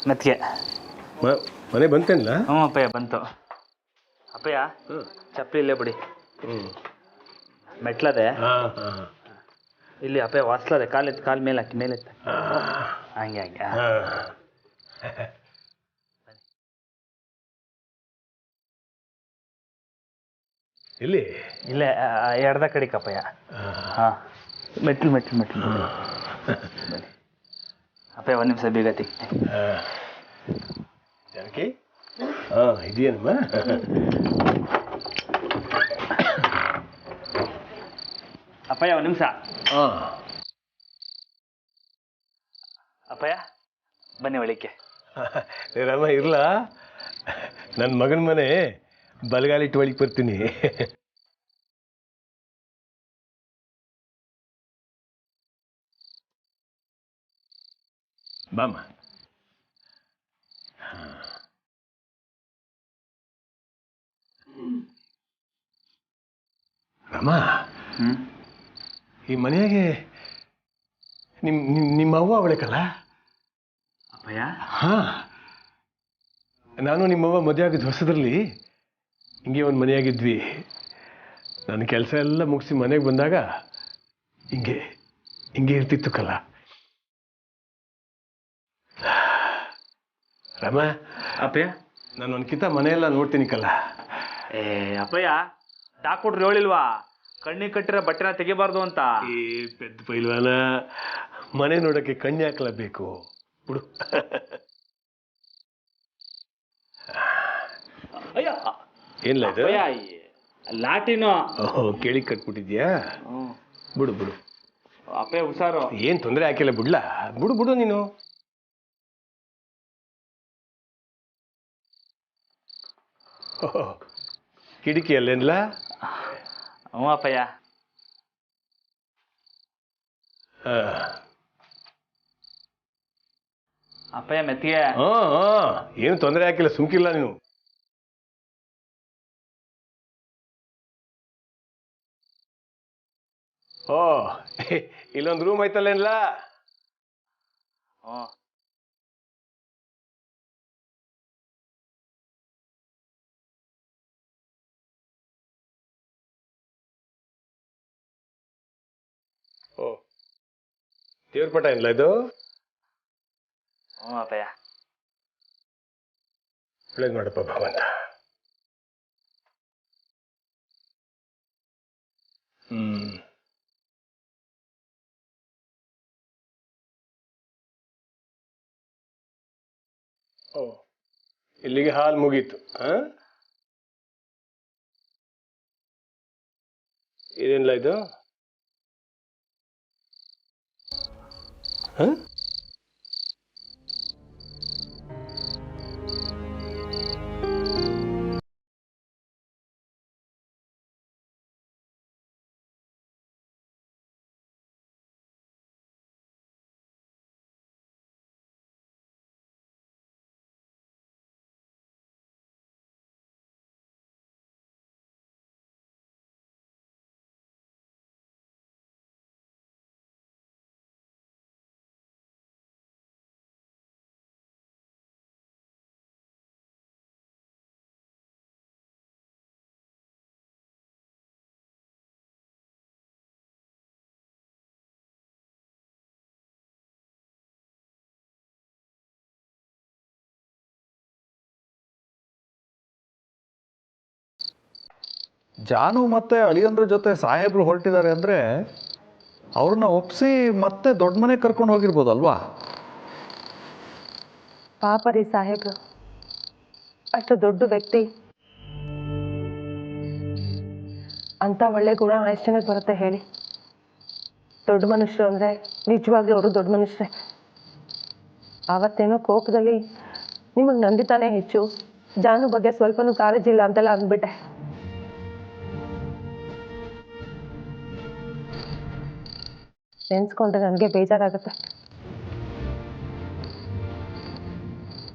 ಮೆತ್ತಿಗೆ ಮನೆ ಬಂತೇನಿಲ್ಲ? ಹ್ಞೂ ಅಪ್ಪಯ್ಯ ಬಂತು. ಅಪ್ಪಯ್ಯ ಚಪ್ಪಲಿ ಇಲ್ಲೇ ಬಿಡಿ. ಮೆಟ್ಲದೆ ಇಲ್ಲಿ ಅಪ್ಪಯ್ಯ ವಾಸ್ಲದೆ. ಕಾಲು ಮೇಲೆ ಹಾಕಿ ಮೇಲೆತ್ತ. ಹಂಗೆ ಹಂಗೆ. ಇಲ್ಲಿ ಇಲ್ಲೇ ಎಡ್ದ ಕಡಿಕ ಅಪ್ಪಯ್ಯ. ಹಾಂ ಮೆಟ್ಲು ಬನ್ನಿ ಅಪ್ಪಯ್ಯ. ಒಂದು ನಿಮಿಷ ಬೀಗತಿ. ಜಾನಕಿ ಇದೆಯೇನಮ್ಮ? ಅಪ್ಪಯ್ಯ ಒಂದು ನಿಮಿಷ. ಅಪ್ಪಯ್ಯ ಬನ್ನಿ ಒಳಿಕೆ. ರಾಮ ಇರ್ಲಾ, ನನ್ನ ಮಗನ ಮನೆ ಬಲಗಾಲಿಟ್ಟು ಒಳಗೆ ಬರ್ತೀನಿ. ಬಾಮ. ರಾಮ, ಈ ಮನೆಯಾಗೆ ನಿಮ್ಮ ಅವ್ವ ಅವಳಕಲ್ಲ? ಅಪ್ಪಯ್ಯ ನಾನು ನಿಮ್ಮವ್ವ ಮದುವೆ ಆಗಿದ್ದ ಹೊಸದ್ರಲ್ಲಿ ಹಿಂಗೆ ಒಂದು ಮನೆಯಾಗಿದ್ವಿ. ನನ್ನ ಕೆಲಸ ಎಲ್ಲ ಮುಗಿಸಿ ಮನೆಗೆ ಬಂದಾಗ ಹಿಂಗೆ ಇರ್ತಿತ್ತು ಕಲ್ಲ. ರಾಮ ಅಪ್ಪಯ್ಯ, ನಾನು ಒಂದ್ಕಿಂತ ಮನೆಯೆಲ್ಲ ನೋಡ್ತೀನಿ ಕಲ್ಲ. ಅಪ್ಪಯ್ಯ ಡಾಕ್ಟ್ರು ಹೇಳಿಲ್ವಾ ಕಣ್ಣಿಗೆ ಕಟ್ಟಿರೋ ಬಟ್ಟೆನ ತೆಗಿಬಾರ್ದು ಅಂತ? ಪೆದ್ದ ಪೈಲ್ವಾನ, ಮನೆ ನೋಡಕ್ಕೆ ಕಣ್ಣು ಹಾಕಲೇಬೇಕು ಬಿಡು. ಏನಿಲ್ಲ ಇದು ಲಾಟಿನೋ ಕೇಳಿ ಕಟ್ಬಿಟ್ಟಿದ್ಯಾ? ಬಿಡು ಅಪ್ಪಯ್ಯ ಹುಷಾರು. ಏನ್ ತೊಂದರೆ ಹಾಕಿಲ್ಲ ಬಿಡ್ಲಾ? ಬಿಡು ನೀನು. ಕಿಟಕಿ ಅಲ್ಲೇನ್ಲ? ಹ್ಞೂ ಅಪ್ಪಯ್ಯ. ಅಪ್ಪಯ್ಯ ಮೆತ್ತಿಗೆ. ಏನು ತೊಂದರೆ ಹಾಕಿಲ್ಲ, ಸುಮ್ಕಿಲ್ಲ ನೀನು. ಇಲ್ಲೊಂದು ರೂಮ್ ಐತಲ್ಲೇನ್ಲ? ದೇವ್ರ ಪಟ ಏನಿಲ್ಲ ಇದು? ಹ್ಞೂ ಅಪ್ಪಯ್ಯ. ಒಳ್ಳೇದು ಮಾಡಪ್ಪ ಭಗವಂತ. ಇಲ್ಲಿಗೆ ಹಾಲು ಮುಗೀತು. ಇದೇನಿಲ್ಲ ಇದು? ಜಾನು ಮತ್ತೆ ಅಳಿಯಂದ್ರ ಜೊತೆ ಸಾಹೇಬ್ರು ಹೊರಟಿದ್ದಾರೆ ಅಂದರೆ ಅವ್ರನ್ನ ಒಪ್ಪಿಸಿ ಮತ್ತೆ ದೊಡ್ಡ ಮನೆಗೆ ಕರ್ಕೊಂಡು ಹೋಗಿರ್ಬೋದಲ್ವಾ? ಪಾಪ ರೀ ಸಾಹೇಬ್ರು, ಅಷ್ಟು ದೊಡ್ಡ ವ್ಯಕ್ತಿ ಅಂತ ಒಳ್ಳೆ ಗುಣ ಎಷ್ಟು ಜನಕ್ಕೆ ಬರುತ್ತೆ ಹೇಳಿ? ದೊಡ್ಡ ಮನುಷ್ಯರು ಅಂದರೆ ನಿಜವಾಗ್ಲೂ ಅವರು ದೊಡ್ಡ ಮನುಷ್ಯರೇ. ಆವತ್ತೇನೋ ಕೋಪದಲ್ಲಿ ನಿಮಗೆ ನಂಬಿತಾನೆ ಹೆಚ್ಚು, ಜಾನು ಬಗ್ಗೆ ಸ್ವಲ್ಪನೂ ಕಾಳಜಿ ಇಲ್ಲ ಅಂತೆಲ್ಲ ಅಂದ್ಬಿಟ್ಟೆ. ನೆನ್ಸ್ಕೊಂಡ್ರೆ ನನಗೆ ಬೇಜಾರಾಗುತ್ತೆ.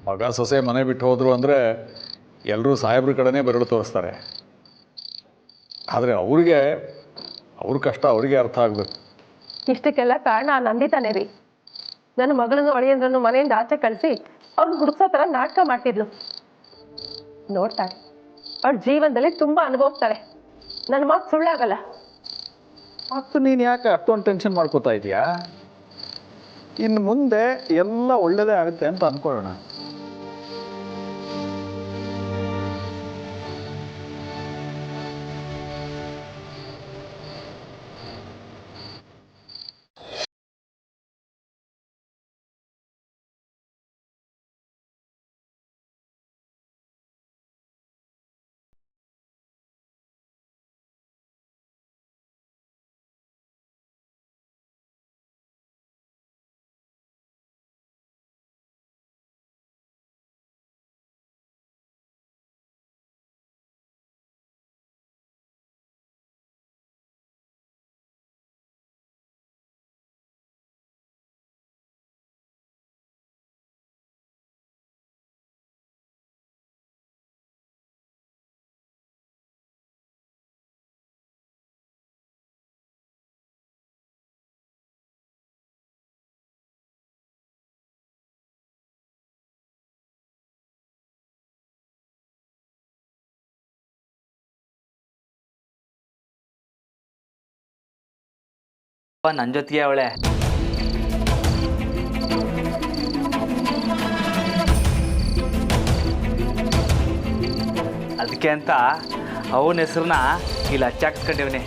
ಮಗ ಸೊಸೆ ಮನೆ ಬಿಟ್ಟು ಹೋದ್ರು ಅಂದರೆ ಎಲ್ಲರೂ ಸಾಹೇಬ್ರ ಕಡೆನೇ ಬೆರಳು ತೋರಿಸ್ತಾರೆ. ಆದರೆ ಅವ್ರ ಕಷ್ಟ ಅವರಿಗೆ ಅರ್ಥ ಆಗಬೇಕು. ಇಷ್ಟಕ್ಕೆಲ್ಲ ಕಾರಣ ನಂದಿತಾನೆ ರೀ. ನನ್ನ ಮಗಳನ್ನು ಅಳಿಯಂದ್ರನ್ನು ಮನೆಯಿಂದ ಆಚೆ ಕಳಿಸಿ ಅವ್ನು ಹುಡುಕ್ಸೋ ಥರ ನಾಟಕ ಮಾಡ್ತಿದ್ಲು. ನೋಡ್ತಾಳೆ, ಅವಳ ಜೀವನದಲ್ಲಿ ತುಂಬಾ ಅನುಭವಿಸ್ತಾಳೆ. ನನ್ನ ಮಾತು ಸುಳ್ಳಾಗಲ್ಲ. ಮತ್ತು ನೀನು ಯಾಕೆ ಅಷ್ಟೊಂದು ಟೆನ್ಷನ್ ಮಾಡ್ಕೋತಾ ಇದೀಯಾ? ಇನ್ನು ಮುಂದೆ ಎಲ್ಲ ಒಳ್ಳೇದೇ ಆಗುತ್ತೆ ಅಂತ ಅನ್ಕೊಳ್ಳೋಣ. ನನ್ನ ಜೊತೆಗೆ ಅವಳೆ. ಅದಕ್ಕೆ ಅಂತ ಅವನ ಹೆಸ್ರನ್ನ ಇಲ್ಲಿ ಹಚ್ಚಾಕ್ಸ್ಕೊಂಡಿವ್ನಿ.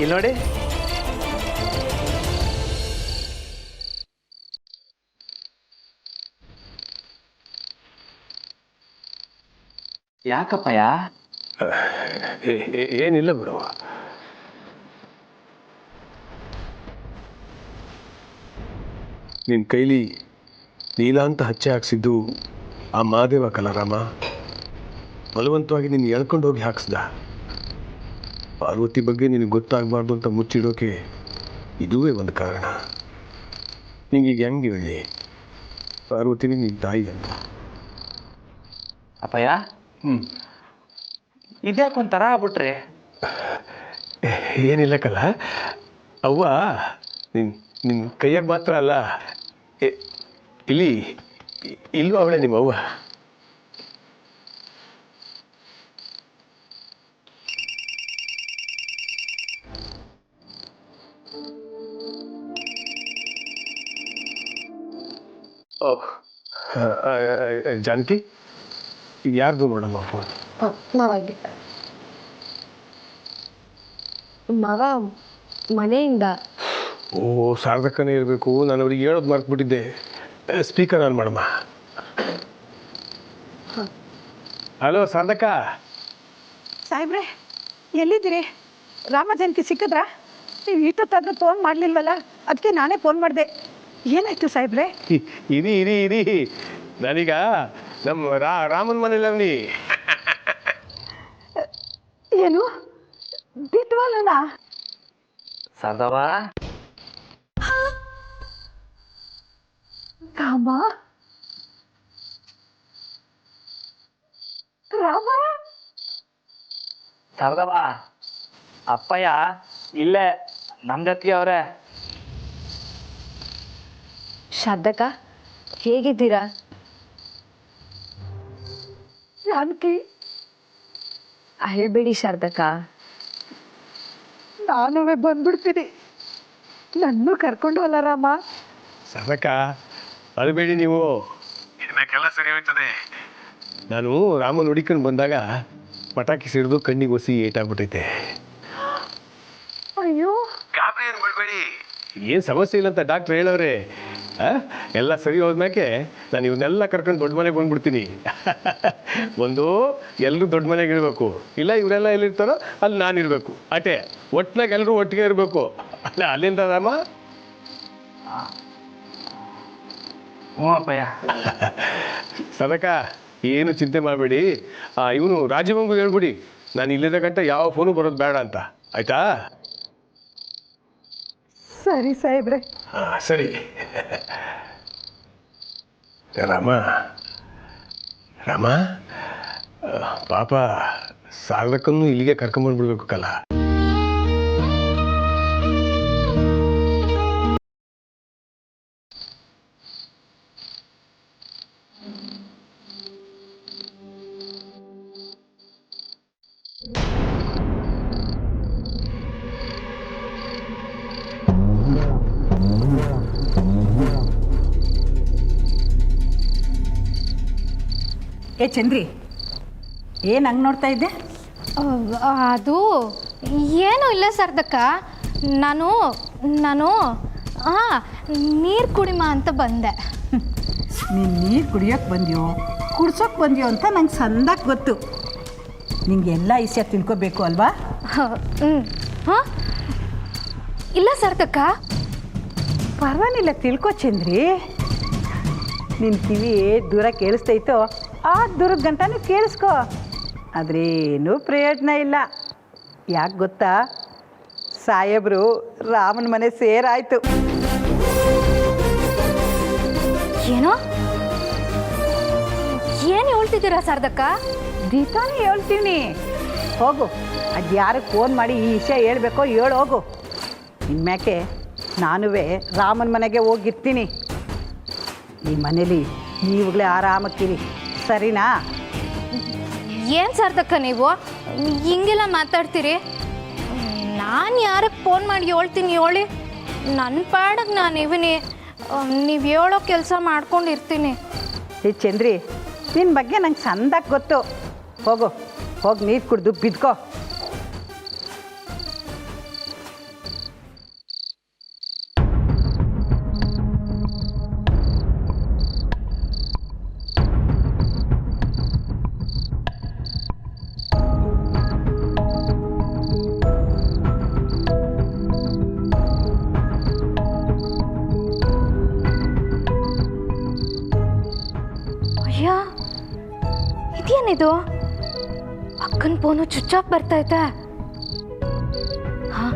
ಇಲ್ಲಿ ನೋಡಿ. ಯಾಕಪ್ಪಯ್ಯ? ಏನಿಲ್ಲ ಬಿಡು. ನಿನ್ನ ಕೈಲಿ ನೀಲ ಅಂತ ಹಚ್ಚೆ ಹಾಕ್ಸಿದ್ದು ಆ ಮಹಾದೇವ ಕಲರಾಮ ಬಲವಂತವಾಗಿ ನೀನು ಎಳ್ಕೊಂಡು ಹೋಗಿ ಹಾಕ್ಸ್ದ. ಪಾರ್ವತಿ ಬಗ್ಗೆ ನಿನಗೆ ಗೊತ್ತಾಗಬಾರ್ದು ಅಂತ ಮುಚ್ಚಿಡೋಕೆ ಇದುವೇ ಒಂದು ಕಾರಣ. ನಿಂಗೀಗ ಹೆಂಗೆ ಹೇಳಿ ಪಾರ್ವತಿನೇ ನಿನ್ನ ತಾಯಿ ಅಂತ? ಅಪ್ಪಯ್ಯ, ಇದ್ಯಾಕೊಂಥರ ಆಗ್ಬಿಟ್ರಿ? ಏನಿಲ್ಲ ಕಲ, ಅವ್ವ ನಿನ್ನ ಕೈಯಾಗ ಮಾತ್ರ ಅಲ್ಲ, ಇಲ್ಲೂ ಅವಳೆ ನಿಮ್ಮ ಅವ್ವ. ಜಾನಕಿ, ಯಾರ್ದು ನೋಡಮ್ಮ ಫೋನ್? ಮಗ ಮನೆಯಿಂದ. ಓ, ಸಾರ್ಥಕನೇ ಇರಬೇಕು. ನಾನು ಅವ್ರಿಗೆ ಹೇಳೋದು ಮರ್ತ್ಬಿಟ್ಟಿದ್ದೆ. ಸ್ಪೀಕರ್ ಆನ್ ಮಾಡಮ್ಮ. ಹಲೋ ಸಾರ್ಥಕ. ಸಾಹೇಬ್ರೆ, ಎಲ್ಲಿದ್ದೀರಿ? ರಾಮಜಯಂತಿ ಸಿಕ್ಕಿದ್ರಾ? ನೀವು ಇಷ್ಟೊತ್ತಾದ್ರೂ ಫೋನ್ ಮಾಡಲಿಲ್ವಲ್ಲ, ಅದಕ್ಕೆ ನಾನೇ ಫೋನ್ ಮಾಡಿದೆ. ಏನಾಯ್ತು ಸಾಹೇಬ್ರೆ? ಇರಿ ಇರಿ ಇರಿ, ನಾನೀಗ ನಮ್ಮ ರಾಮನ ಮನೇಲಿ. ಏನು ದಿಟ್ವಾಲನ? ಸದವ ರಾಮ ರಾಮ ಸರದವ, ಅಪ್ಪಯ್ಯ ಇಲ್ಲೇ ನಮ್ಮ ಜೊತೆಗೆ ಅವ್ರೆ. ಶಾರದಕ್ಕ, ಹೇಗಿದ್ದೀರಾ? ಜಾನಕಿ, ಅಳ್ಬೇಡಿ ಶಾರದಕ್ಕ. ನಾನು ಬಂದ್ಬಿಡ್ತೀನಿ, ನನ್ನೂ ಕರ್ಕೊಂಡು ಹೋಗಲ್ಲ ರಾಮ. ಸಾರ್ಥಕ, ಅಳಬೇಡಿ ನೀವು, ಕೆಲಸ ಸರಿ ಹೋಯ್ತದೆ. ನಾನು ರಾಮನ ಹುಡುಕೊಂಡು ಬಂದಾಗ ಪಟಾಕಿ ಸಿಡಿದು ಕಣ್ಣಿಗೆ ಒಸಿ ಏಟಾಗ್ಬಿಟ್ಟೈತೆ. ಅಯ್ಯೋ, ಗಾಬರಿ ಏನು ಮಾಡಬೇಡಿ, ಏನು ಸಮಸ್ಯೆ ಇಲ್ಲ ಅಂತ ಡಾಕ್ಟ್ರ್ ಹೇಳೋರೆ. ಎಲ್ಲ ಸರಿ ಹೋದ್ಮ್ಯಾಕೆ ನಾನು ಇವನ್ನೆಲ್ಲ ಕರ್ಕೊಂಡು ದೊಡ್ಡ ಮನೆಗೆ ಬಂದ್ಬಿಡ್ತೀನಿ. ಒಂದು ಎಲ್ಲರೂ ದೊಡ್ಡ ಮನೆಗೆ ಇರಬೇಕು, ಇಲ್ಲ ಇವರೆಲ್ಲ ಎಲ್ಲಿರ್ತಾರೋ ಅಲ್ಲಿ ನಾನಿರಬೇಕು. ಅಟೇ ಒಟ್ಟಿನಾಗ ಎಲ್ಲರೂ ಒಟ್ಟಿಗೆ ಇರಬೇಕು. ಅಲ್ಲ ಅಲ್ಲಿಂದ ರಾಮ. ಹ್ಞೂ ಅಪ್ಪಯ್ಯ. ಸದಕ, ಏನು ಚಿಂತೆ ಮಾಡಬೇಡಿ. ಇವನು ರಾಜಮಂಗು ಹೇಳ್ಬಿಡಿ, ನಾನು ಇಲ್ಲಿದ್ದ ಗಂಟ ಯಾವ ಫೋನು ಬರೋದು ಬೇಡ ಅಂತ, ಆಯ್ತಾ? ಸರಿ ಸಾಹೇಬ್ರೆ. ಸರಿ. ರಾಮ ರಾಮ, ಪಾಪ ಸಾರ್ಧಕನ್ನು ಇಲ್ಲಿಗೆ ಕರ್ಕೊಂಬಂದ್ಬಿಡ್ಬೇಕು ಕಲ. ಏ ಚಂದ್ರಿ ಏನು ಹಂಗೆ ನೋಡ್ತಾ ಇದ್ದೆ? ಅದು ಏನೂ ಇಲ್ಲ ಸರ್ದಕ್ಕ. ನಾನು ನೀರು ಕುಡಿಮ ಅಂತ ಬಂದೆ. ನೀನು ನೀರು ಕುಡಿಯೋಕ್ಕೆ ಬಂದ್ಯೋ ಕುಡ್ಸೋಕೆ ಬಂದ್ಯೋ ಅಂತ ನಂಗೆ ಸಂದಾಕ್ ಗೊತ್ತು. ನಿಂಗೆಲ್ಲ ವಿಷಯ ತಿಳ್ಕೊಬೇಕು ಅಲ್ವಾ? ಹಾಂ ಇಲ್ಲ ಸರ್ದಕ್ಕ. ಪರವಾಗಿಲ್ಲ, ತಿಳ್ಕೊ ಚಂದ್ರಿ. ನಿನ್ನ ಕಿವಿ ದೂರ ಕೇಳಿಸ್ತೈತೋ ಆ ದೂರದ ಗಂಟನೂ ಕೇಳಿಸ್ಕೊ. ಆದ್ರೇನೂ ಪ್ರಯೋಜನ ಇಲ್ಲ. ಯಾಕೆ ಗೊತ್ತಾ? ಸಾಹೇಬ್ರು ರಾಮನ ಮನೆ ಸೇರಾಯ್ತು. ಏನೋ ಏನು ಹೇಳ್ತಿದ್ದೀರಾ ಸರ್ದಕ್ಕ? ದಿತಾನೇ ಹೇಳ್ತೀನಿ. ಹೋಗು, ಅದು ಯಾರಿಗೆ ಫೋನ್ ಮಾಡಿ ಈ ವಿಷಯ ಹೇಳ್ಬೇಕೋ ಹೇಳು ಹೋಗು. ಇನ್ಮ್ಯಾಕೆ ನಾನುವೇ ರಾಮನ ಮನೆಗೆ ಹೋಗಿರ್ತೀನಿ. ಈ ಮನೇಲಿ ನೀವುಗಳೇ ಆರಾಮಕ್ಕಿರಿ, ಸರಿನಾ? ಏನು ಸರ್ದಕ್ಕ ನೀವು ಹಿಂಗೆಲ್ಲ ಮಾತಾಡ್ತೀರಿ? ನಾನು ಯಾರಿಗೆ ಫೋನ್ ಮಾಡಿ ಹೇಳ್ತೀನಿ ಹೇಳಿ? ನನ್ನ ಪಾಡಕ್ಕೆ ನಾನು ಇವನಿ, ನೀವು ಹೇಳೋ ಕೆಲಸ ಮಾಡ್ಕೊಂಡಿರ್ತೀನಿ. ಈ ಚಂದ್ರಿ, ನಿನ್ನ ಬಗ್ಗೆ ನಂಗೆ ಸಂದಾಕ್ ಗೊತ್ತು. ಹೋಗು, ಹೋಗಿ ನೀರು ಕುಡ್ದು ಬಿದ್ಕೋ. ಅಯ್ಯ, ಇದೇನಿದು? ಅಕ್ಕನ ಫೋನು ಸ್ವಿಚ್ ಆಫ್ ಬರ್ತೈತೆ. ಹಾಂ,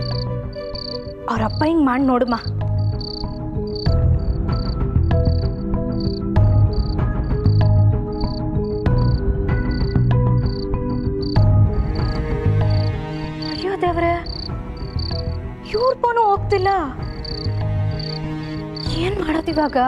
ಅವರಪ್ಪ ಹಿಂಗೆ ಮಾಡಿ ನೋಡಮ್ಮ. ಅಯ್ಯೋ ದೇವ್ರೆ, ಇವ್ರ ಫೋನು ಹೋಗ್ತಿಲ್ಲ. ಏನು ಮಾಡೋದಿವಾಗ?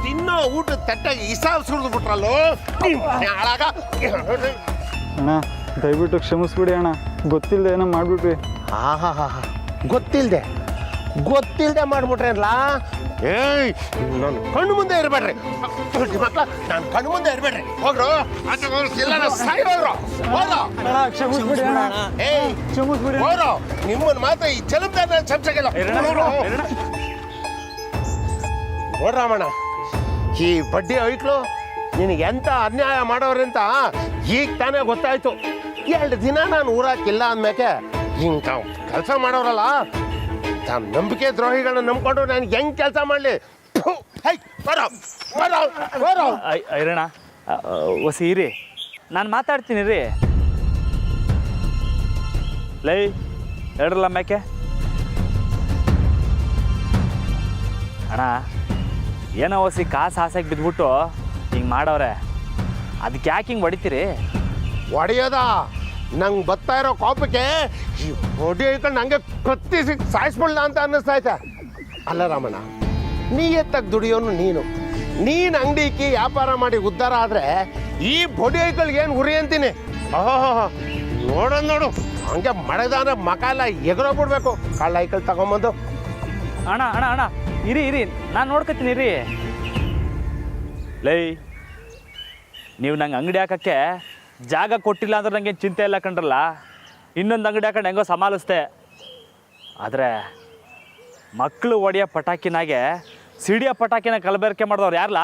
ತಿನ್ನೋ ಊಟ ತಟ್ಟಾಗಿ ಇಸಾವ್ ಸುರಿದು ಬಿಟ್ರಲ್ಲೋ ಹಾಳಾಗ. ಅಣ್ಣ ದಯವಿಟ್ಟು ಕ್ಷಮಿಸ್ಬಿಡಿ ಅಣ್ಣ, ಗೊತ್ತಿಲ್ಲದೆ ಏನೋ ಮಾಡಿಬಿಟ್ವಿ. ಹಾ ಗೊತ್ತಿಲ್ದೆ ಮಾಡ್ಬಿಟ್ರಲ್ಲ. ಏಯ್, ನನ್ನ ಕಣ್ಣು ಮುಂದೆ ಇರಬೇಡ್ರಿ ಮಕ್ಳ, ನನ್ನ ಕಣ್ಣು ಮುಂದೆ ಇರಬೇಡ್ರಿ. ಹೋಗ್ರು ಸಾಯ್ರು. ಏಯ್ ಹೋಗ್ರು, ನಿಮ್ಮನ್ನ ಮಾತ್ರ ಈ ಚಲಮದಾರ ಚಮಚಗಿಲ್ಲ. ನೋಡ್ರಾಮಣ್ಣ, ಈ ಬಡ್ಡಿ ಐಕ್ಳು ನಿನಗೆ ಎಂತ ಅನ್ಯಾಯ ಮಾಡೋರಂತ ಈಗ ತಾನೇ ಗೊತ್ತಾಯ್ತು. 2 ದಿನ ನಾನು ಊರಾಕಿಲ್ಲ ಅಂದ್ಮೇಕೆ ಹಿಂಗ ಕೆಲಸ ಮಾಡೋರಲ್ಲ, ನಂಬಿಕೆ ದ್ರೋಹಿಗಳನ್ನ ನಂಬ್ಕೊಂಡು ನಾನು ಹೆಂಗ್ ಕೆಲಸ ಮಾಡಲಿ? ಐರಣ್ಣ ಹೊಸಿ ಇರಿ, ನಾನು ಮಾತಾಡ್ತೀನಿ ರೀ. ಲೈ ಹೇಳ್ರಲ್ಲ ಮ್ಯಾಕೆ ಅಣ್ಣ, ಏನೋ ಹೊಸಿ ಕಾಸು ಆಸೆಗೆ ಬಿದ್ದುಬಿಟ್ಟು ಹಿಂಗೆ ಮಾಡವ್ರೆ. ಅದಕ್ಕೆ ಯಾಕೆ ಹಿಂಗೆ ಹೊಡಿತೀರಿ? ಒಡೆಯೋದ ನಂಗೆ ಬರ್ತಾ ಇರೋ ಕೋಪಕ್ಕೆ ಈ ಹೊಡಿ ಐಕೊಂಡು ನಂಗೆ ಕತ್ತಿಸಿ ಸಾಯಿಸ್ಬಿಡ್ಲ ಅಂತ ಅನ್ನಿಸ್ತೈತೆ. ಅಲ್ಲ ರಾಮಣ್ಣ, ನೀ ಎತ್ತಾಗ ದುಡಿಯೋನು ನೀನು ಅಂಗಡಿಗೆ ವ್ಯಾಪಾರ ಮಾಡಿ ಉದ್ಧಾರ ಆದರೆ ಈ ಬೊಡಿ ಐಕಲ್ಗೆ ಏನು ಉರಿ ಅಂತೀನಿ. ನೋಡು ಹಂಗೆ ಮಳೆದಾನ ಮಕ ಎಲ್ಲ ಎಗರೋಗ್ಬಿಡ್ಬೇಕು. ಕಳ್ಳ ಐಕಲ್ ತಗೊಂಬಂದು. ಅಣ್ಣ ಅಣ್ಣ ಅಣ್ಣ ಇರಿ, ನಾನು ನೋಡ್ಕೊತೀನಿ ರೀ. ಲೈ, ನೀವು ನಂಗೆ ಅಂಗಡಿ ಹಾಕೋಕ್ಕೆ ಜಾಗ ಕೊಟ್ಟಿಲ್ಲ ಅಂದ್ರೆ ನನಗೆ ಚಿಂತೆ ಇಲ್ಲ ಕಂಡ್ರಲ್ಲ. ಇನ್ನೊಂದು ಅಂಗಡಿ ಹಾಕೊಂಡು ಹೆಂಗೋ ಸಮಾಲಿಸ್ತೆ. ಆದರೆ ಮಕ್ಕಳು ಒಡೆಯೋ ಪಟಾಕಿನಾಗೆ ಸಿಡಿಯೋ ಪಟಾಕಿನ ಕಲಬೆರಕೆ ಮಾಡಿದವ್ರು ಯಾರಲ್ಲ?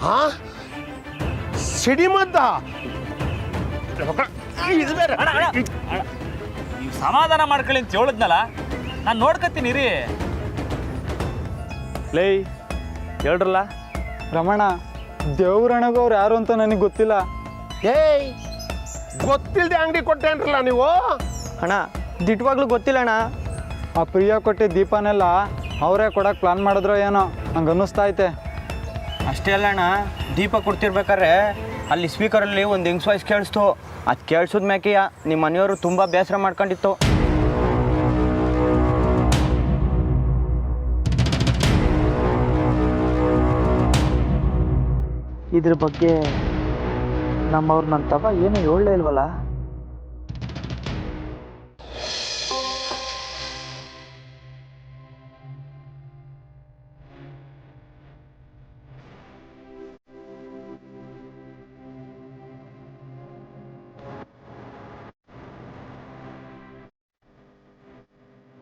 ಹಾಂ ಸಿಡಿಮದ್ದ ಇದು ಬೇರೆ. ನೀವು ಸಮಾಧಾನ ಮಾಡ್ಕೊಳ್ಳಿ ಅಂತ ಹೇಳಿದ್ನಲ್ಲ, ನಾನು ನೋಡ್ಕೊತೀನಿ ರೀ. ಲೈ ಹೇಳ್ರಲ್ಲ. ರಮಣ, ದೇವ್ರಣಗೂ ಅವ್ರು ಯಾರು ಅಂತ ನನಗೆ ಗೊತ್ತಿಲ್ಲ. ಏಯ್, ಗೊತ್ತಿಲ್ಲದೆ ಅಂಗಡಿ ಕೊಟ್ಟೇನ್ರಲ್ಲ ನೀವು? ಅಣ್ಣ ದಿಟ್ವಾಗ್ಲೂ ಗೊತ್ತಿಲ್ಲ ಅಣ್ಣ. ಆ ಪ್ರಿಯ ಕೊಟ್ಟೆ ದೀಪನೆಲ್ಲ ಅವರೇ ಕೊಡಕ್ಕೆ ಪ್ಲಾನ್ ಮಾಡಿದ್ರೋ ಏನೋ ನಂಗೆ ಅನ್ನಿಸ್ತಾ ಐತೆ. ಅಷ್ಟೇ ಅಲ್ಲ ಅಣ್ಣ, ದೀಪ ಕೊಡ್ತಿರ್ಬೇಕಾದ್ರೆ ಅಲ್ಲಿ ಸ್ಪೀಕರಲ್ಲಿ ಒಂದು ಹೆಂಗ್ಸ್ ವಾಯ್ಸ್ ಕೇಳಿಸ್ತು. ಅದು ಕೇಳಿಸಿದ ಮ್ಯಾಕೆಯ ನಿಮ್ಮ ಮನೆಯವರು ತುಂಬ ಬೇಸರ ಮಾಡ್ಕೊಂಡಿತ್ತು. ಇದ್ರ ಬಗ್ಗೆ ನಮ್ಮವ್ರು ನನ್ನ ತವ ಏನು ಹೇಳಲೇ ಇಲ್ವಲ್ಲ.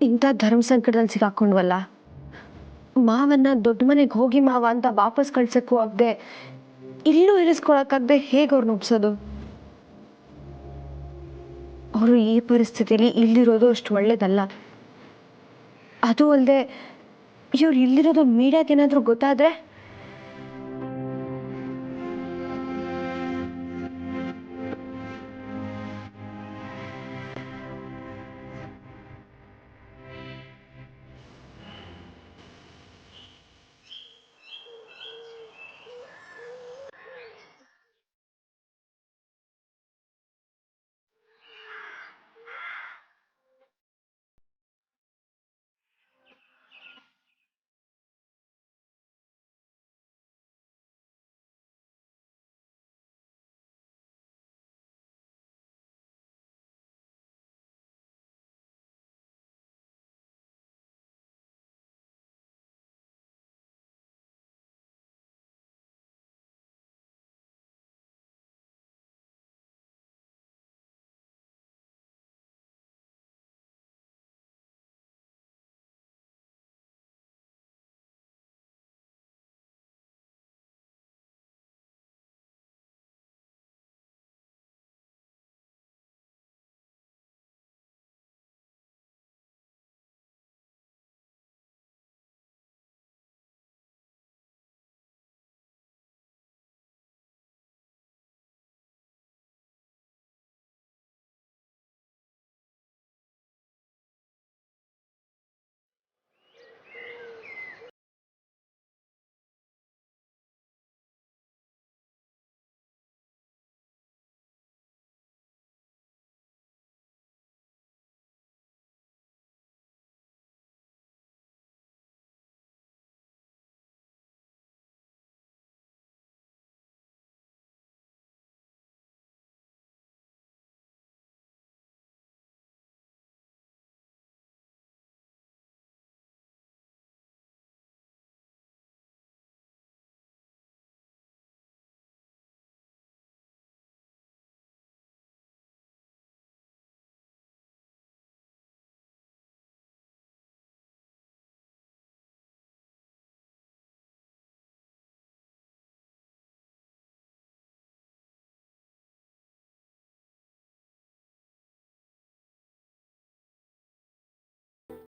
ಇಂಥ ಧರ್ಮ ಸಂಕಟದಲ್ಲಿ ಸಿಗಾಕೊಂಡ್ವಲ್ಲ. ಮಾವನ್ನ ದೊಡ್ಡ ಮನೆಗೆ ಹೋಗಿ ಮಾವ ಅಂತ ವಾಪಸ್ ಕಳ್ಸಕ್ಕೂ ಆಗದೆ, ಇಲ್ಲೂ ಇರಿಸ್ಕೊಳಕ್ಕಾಗದೆ ಹೇಗೆ ಅವ್ರನ್ನ ಒಪ್ಸೋದು? ಅವರು ಈ ಪರಿಸ್ಥಿತಿಯಲ್ಲಿ ಇಲ್ಲಿರೋದು ಅಷ್ಟು ಒಳ್ಳೇದಲ್ಲ. ಅದು ಅಲ್ಲದೆ ಇವ್ರು ಇಲ್ಲಿರೋದು ಮೀಡಿಯಾಗೆ ಏನಾದರೂ ಗೊತ್ತಾದರೆ